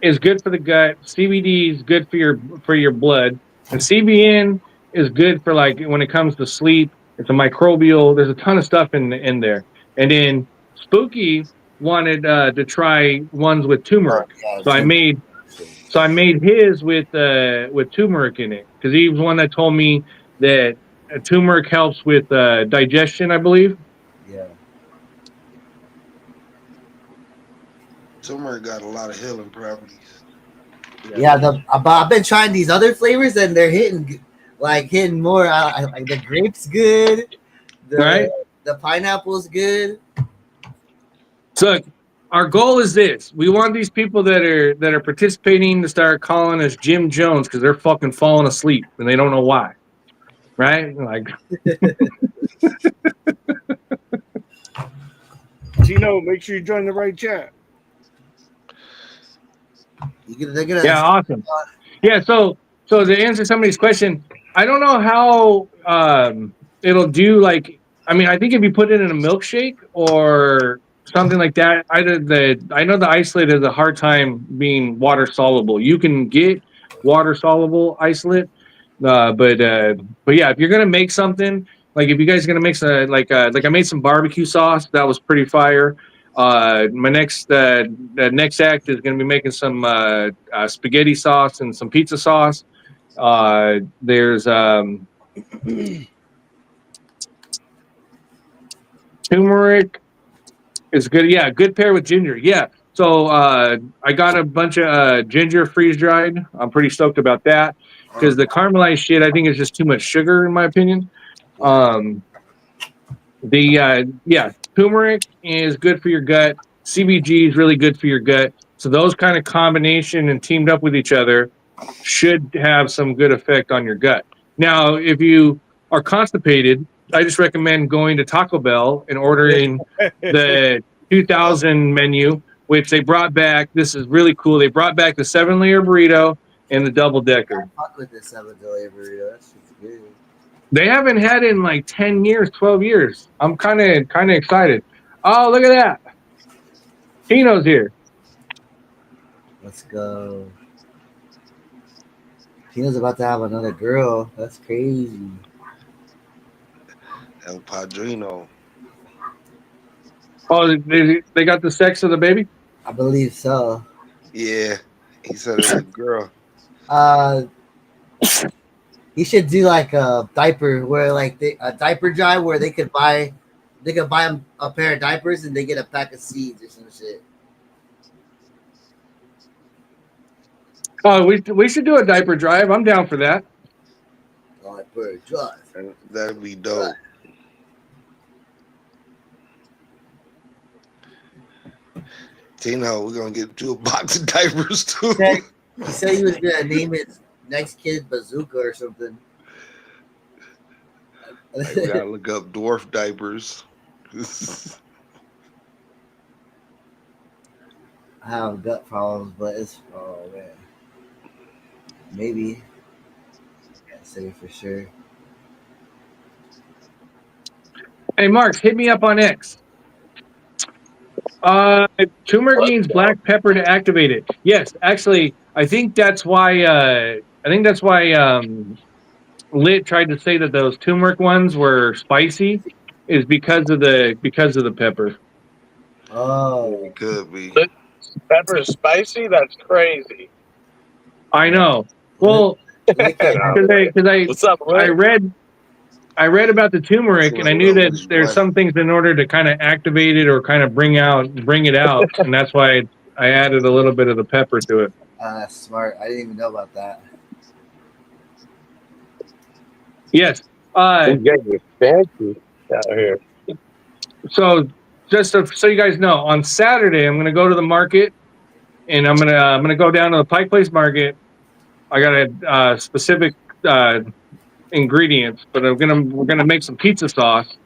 is good for the gut. CBD is good for your blood, and CBN is good for like when it comes to sleep. It's a microbial. There's a ton of stuff in there. And then Spooky wanted to try ones with turmeric. So I made his with turmeric in it because he was one that told me that turmeric helps with digestion, I believe. Yeah. Turmeric got a lot of healing properties. Yeah, I've been trying these other flavors and they're hitting more. Like the grape's good, the pineapple's good. So our goal is this: we want these people that are participating to start calling us Jim Jones because they're fucking falling asleep and they don't know why, right? Like, Tino, make sure you join the right chat. Yeah, awesome. Yeah, so to answer somebody's question, I don't know how it'll do. Like, I mean, I think if you put it in a milkshake or something like that, I know the isolate has a hard time being water soluble. You can get water soluble isolate, but yeah, if you're gonna make something, Like if you guys are gonna mix like I made some barbecue sauce that was pretty fire. My next the next act is gonna be making some spaghetti sauce and some pizza sauce. There's turmeric is good. Yeah, good pair with ginger. Yeah. So I got a bunch of ginger freeze dried. I'm pretty stoked about that because the caramelized shit I think is just too much sugar in my opinion. Yeah, turmeric is good for your gut. CBG is really good for your gut. So those kind of combination and teamed up with each other should have some good effect on your gut. Now, if you are constipated, I just recommend going to Taco Bell and ordering the 2000 menu, which they brought back. This is really cool. They brought back the 7-layer burrito and the double decker. I fuck with the 7-layer burrito. That shit's good. They haven't had it in like 10 years, 12 years. I'm kind of excited. Oh, look at that. Tino's here. Let's go. Tino's about to have another girl. That's crazy. El Padrino. Oh, they got the sex of the baby? I believe so. Yeah, he said it was a girl. He should do like a diaper where like a diaper drive where they could buy them a pair of diapers and they get a pack of seeds or some shit. Oh, we should do a diaper drive. I'm down for that. Diaper drive. And that'd be dope. Tino, we're gonna get you a box of diapers too. He said he was gonna name his next kid Bazooka or something. Like, we gotta look up dwarf diapers. I have gut problems, but it's man. Maybe. Can't say for sure. Hey, Mark, hit me up on X. Turmeric means black pepper to activate it. Yes, actually, I think that's why Litt tried to say that those turmeric ones were spicy, is because of the pepper. Oh, It could be. Pepper is spicy? That's crazy. I know. Well, because What's up, Litt? I read about the turmeric, and I knew that there's some things in order to kind of activate it or kind of bring it out, and that's why I added a little bit of the pepper to it. that's smart. I didn't even know about that. Yes. You're fancy out here. So just so you guys know, on Saturday I'm gonna go to the market, and I'm gonna go down to the Pike Place Market. I got a specific ingredients, but we're gonna make some pizza sauce,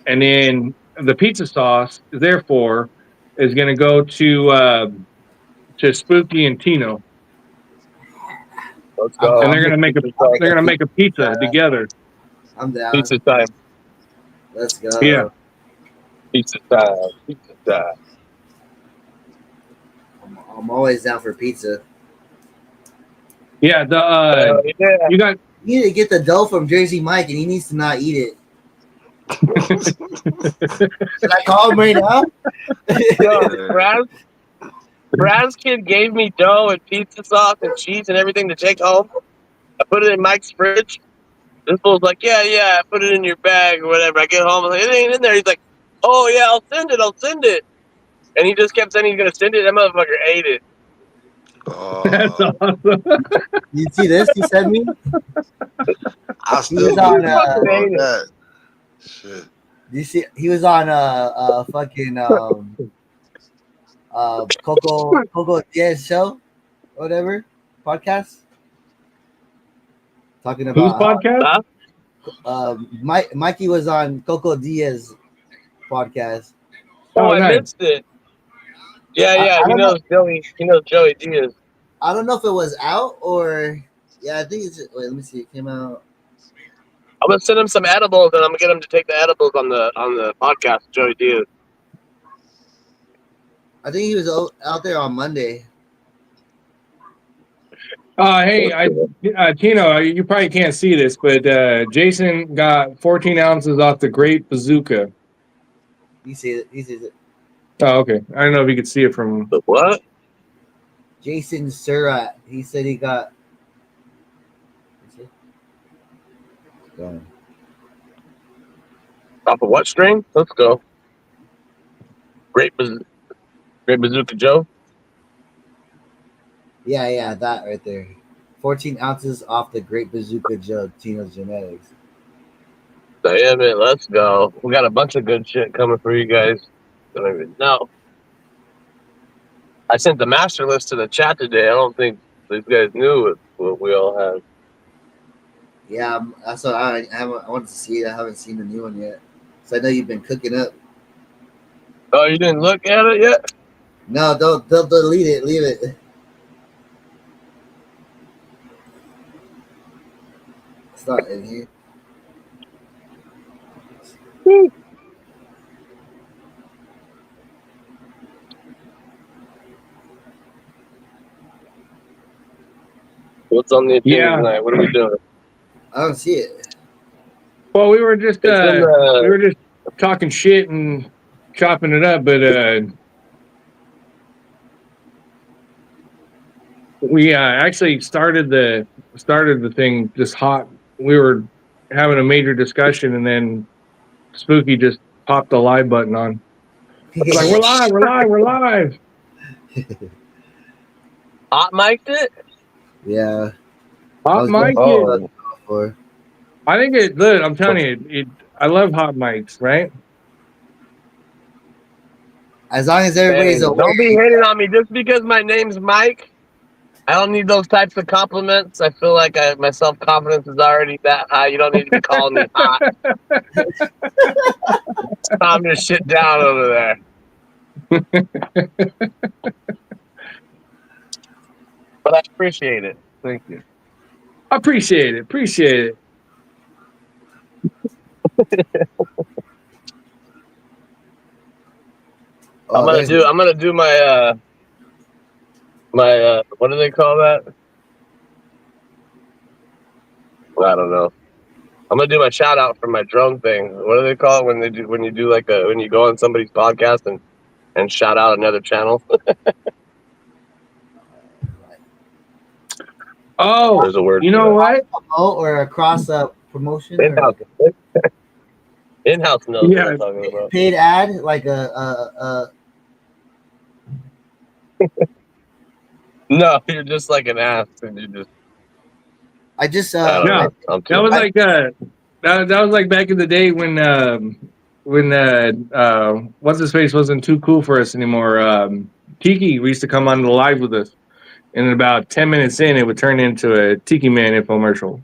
and then the pizza sauce therefore is gonna go to Spooky and Tino. Let's go. And they're gonna make a pizza together. I'm down. Pizza time. Let's go. Yeah. Pizza time. Pizza time. I'm always down for pizza. Yeah. Yeah. You got. You need to get the dough from Jersey Mike, and he needs to not eat it. Should I call him right now? Yo, Brad's kid gave me dough and pizza sauce and cheese and everything to take home. I put it in Mike's fridge. This fool's like, yeah, I put it in your bag or whatever. I get home, I'm like, it ain't in there. He's like, oh yeah, I'll send it. And he just kept saying he's gonna send it. That motherfucker ate it. That's awesome. You see this? He sent me. I still He's on, that. Shit. You see? He was on fucking Coco Diaz show, whatever podcast. Talking Whose about podcast? Mikey was on Coco Diaz podcast. Oh, I nice. missed it. Yeah, I he knows Joey. He knows Joey Diaz. I don't know if it was out or I think it's. Wait, let me see. It came out. I'm gonna send him some edibles, and I'm gonna get him to take the edibles on the podcast. Joey Diaz. I think he was out there on Monday. Hey, Tino, you probably can't see this, but Jason got 14 ounces off the Great Bazooka. He sees it. He sees it. Oh, okay. I don't know if you could see it from. The what? Jason Surratt. He said he got. Go. Off of what string? Let's go. Great Bazooka Joe. Yeah, that right there. 14 ounces off the Great Bazooka Jug, Tino's Genetics. Damn it, let's go. We got a bunch of good shit coming for you guys. Don't even know. I sent the master list to the chat today. I don't think these guys knew what we all have. Yeah, that's what I wanted to see it. I haven't seen the new one yet. So I know you've been cooking up. Oh, you didn't look at it yet? No, don't delete it. Leave it. It's not in here. What's on the agenda Yeah. tonight? What are we doing? I don't see it. Well, we were just It's in the- we were just talking shit and chopping it up, but we actually started the thing just hot. We were having a major discussion, and then Spooky just popped the live button on. It's like, we're live. Hot mic'd it? Yeah. Hot mic. Oh. For. I think it good. I'm telling you, I love hot mics, right? As long as everybody's Hey, aware. don't be hating on me just because my name's Mike. I don't need those types of compliments. I feel like my self-confidence is already that high. You don't need to be calling me hot. Calm your shit down over there. But I appreciate it. Thank you. Appreciate it. Oh, I'm gonna do my what do they call that? I don't know. I'm gonna do my shout out for my drone thing. What do they call it when you do when you go on somebody's podcast and shout out another channel? Oh, There's a word. you know what? or a cross up promotion. In-house. In-house knows what I'm talking about. Paid ad, like a No, you're just like an ass, and you just. I just I don't know. That was like that was like back in the day when what's his face wasn't too cool for us anymore. Tiki used to come on the live with us, and about 10 minutes in, it would turn into a Tiki Man infomercial.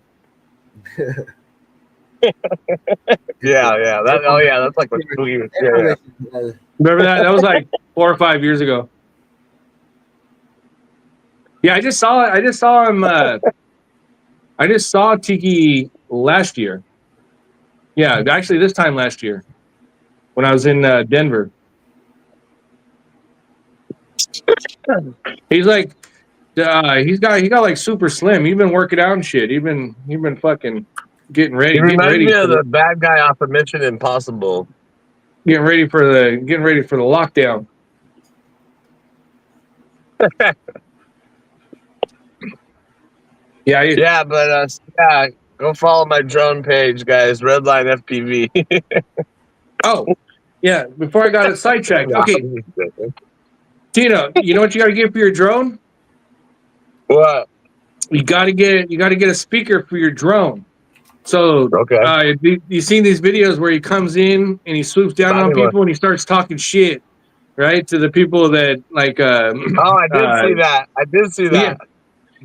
Yeah. That's like what Spooky was. Yeah. Remember that? That was like 4 or 5 years ago. Yeah, I just saw him. I just saw Tiki last year. Yeah, actually, this time last year when I was in Denver. He's like, he got like super slim. He's been working out and shit. He's been fucking getting ready. He reminds me of the bad guy off of Mission Impossible. Getting ready for the lockdown. Yeah, but go follow my drone page, guys. Redline FPV. Oh, yeah. Before I got it sidetracked. Okay, Tino, you know what you got to get for your drone? What? You got to get a speaker for your drone. So, okay. You seen these videos where he comes in and he swoops down on people and he starts talking shit, right, to the people that like. I did see that.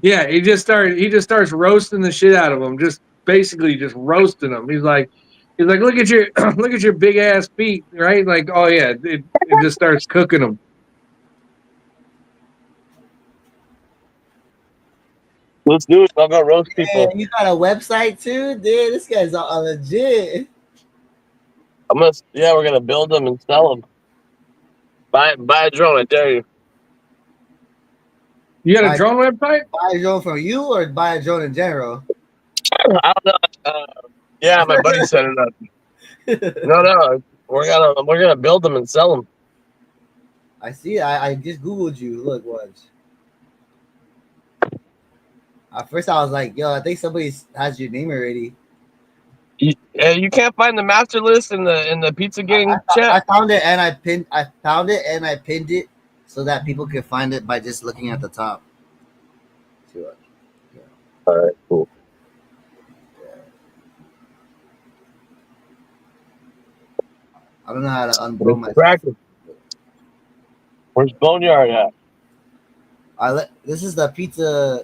Yeah, he just starts roasting the shit out of them, just basically just roasting them. He's like, look at your big ass feet, right? Like, oh yeah, it just starts cooking them. Let's do it. I'll go roast people. Man, you got a website too, dude. This guy's all legit. We're gonna build them and sell them. Buy a drone, I dare you. You got a drone website? Buy a drone from you or buy a drone in general? I don't know. Yeah, my buddy set it up. No, we're gonna build them and sell them. I see. I just googled you. Look, watch. At first, I was like, "Yo, I think somebody has your name already." You can't find the master list in the Pizza Gang chat. I found it and I pinned it so that people could find it by just looking at the top. All right, cool. I don't know how to unbro my. Where's Boneyard at? This is the pizza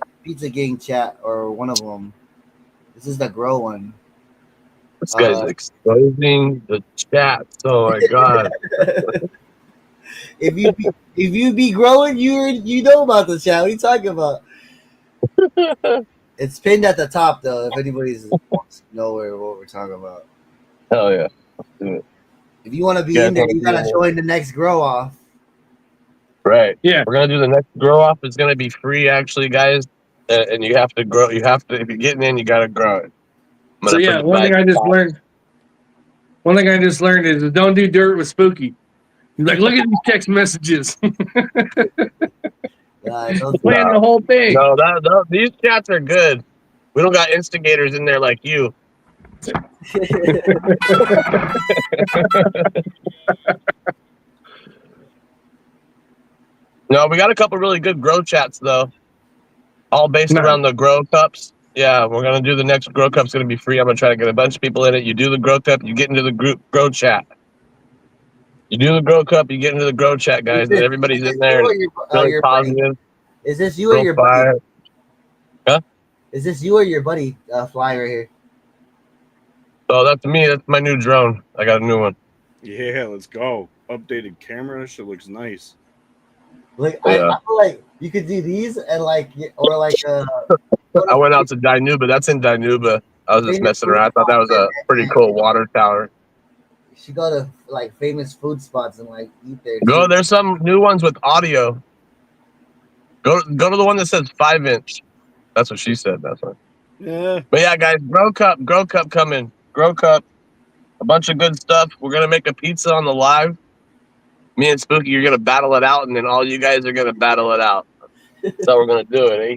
gang chat or one of them. This is the grow one. This guy's exposing the chat. Oh my god! If you be growing, you know about the chat. What are you talking about? It's pinned at the top though. If anybody's wants to know what we're talking about. Hell yeah! Let's do it. If you want to be in there, you gotta join the next grow off. Right. Yeah. We're gonna do the next grow off. It's gonna be free, actually, guys. And you have to grow. You have to. If you're getting in, you gotta grow it. So yeah, one thing I just learned is don't do dirt with Spooky. He's like, look at these text messages. Playing the whole thing. No, these chats are good. We don't got instigators in there like you. No, we got a couple really good grow chats though, all based around the grow cups. Yeah, we're gonna do the next grow cup's gonna be free. I'm gonna try to get a bunch of people in it. You do the grow cup, you get into the group grow chat. You do the grow cup, you get into the grow chat, guys, and everybody's in there. Really positive. Is this you or your buddy? Huh? Is this you or your buddy fly right here? Oh, that's me. That's my new drone. I got a new one. Yeah, let's go. Updated camera. Shit looks nice. Like I feel like you could do these and I went out to Dinuba. That's in Dinuba. I was just messing around. I thought that was a pretty cool water tower. You should go to like famous food spots and like eat there. Go. There's some new ones with audio. Go to the one that says 5-inch. That's what she said. That's right. Yeah. But yeah, guys, grow cup coming. Grow cup. A bunch of good stuff. We're gonna make a pizza on the live. Me and Spooky, you're gonna battle it out, and then all you guys are gonna battle it out. That's how we're gonna do it, eh?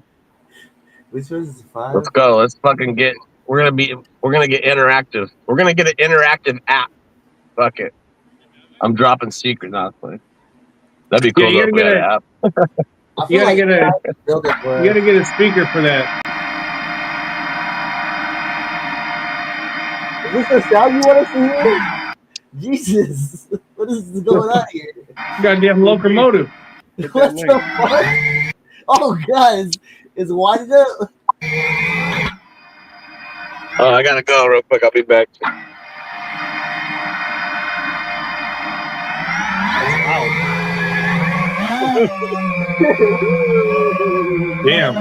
Which one's 5? Let's go. Let's fucking get. We're gonna get interactive. We're gonna get an interactive app. Fuck it. I'm dropping secrets, honestly. That'd be cool. Yeah, if we had an app. You gotta get a speaker for that. Is this the sound you want us to hear? Jesus, what is going on here? Goddamn locomotive. What the fuck? Oh god, it's winding up. Oh, I gotta go real quick. I'll be back. Damn.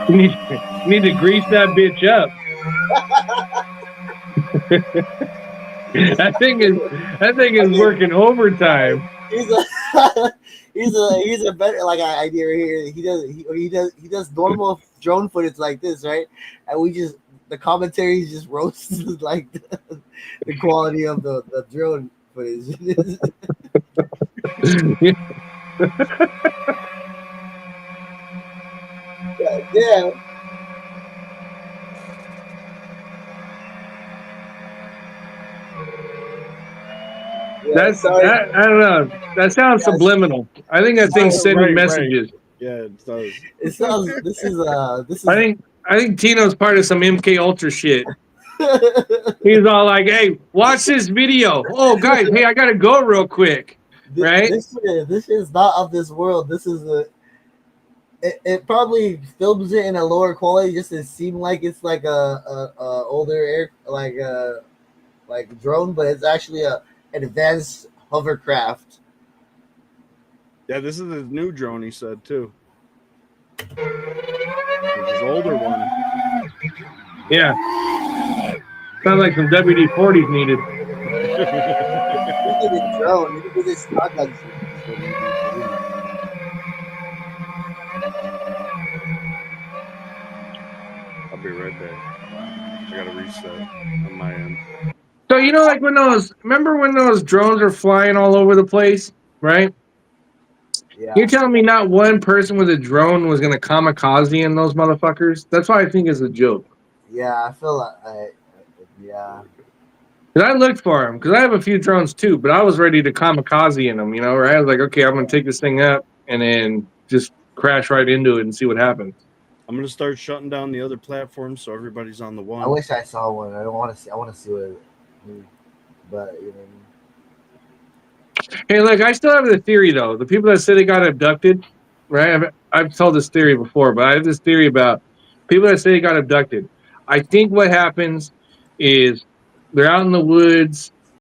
You need to grease that bitch up. That thing is working overtime. He's a better like idea right here. He does normal drone footage like this, right? And the commentary just roasts like the quality of the drone footage. Yeah. That's that. I don't know. That sounds subliminal. I think that thing's sending messages. Right. Yeah, it does. It sounds. This is. I think Tino's part of some MK Ultra shit. He's all like, "Hey, watch this video. Oh, guys, hey, I gotta go real quick." Right? This is not of this world. This is it probably films it in a lower quality just to seem like it's like a older like drone, but it's actually a advanced hovercraft. Yeah, this is his new drone, he said too. His older one. Yeah. Sounds like some WD-40s needed. Look at the drone. Look at this shotgun. I'll be right back. I gotta reset on my end. So you know, like remember when those drones are flying all over the place, right? Yeah. You're telling me not one person with a drone was gonna kamikaze in those motherfuckers? That's why I think it's a joke. Yeah, I feel like yeah. Because I looked for them, because I have a few drones too, but I was ready to kamikaze in them, you know, right? I was like, okay, I'm gonna take this thing up and then just crash right into it and see what happens. I'm gonna start shutting down the other platforms so everybody's on the one. I wish I saw one. I don't want to see. I want to see what it is. But you know what I mean? Hey, look, I still have the theory though. The people that say they got abducted, right? I've told this theory before, but I have this theory about people that say they got abducted. I think what happens is they're out in the woods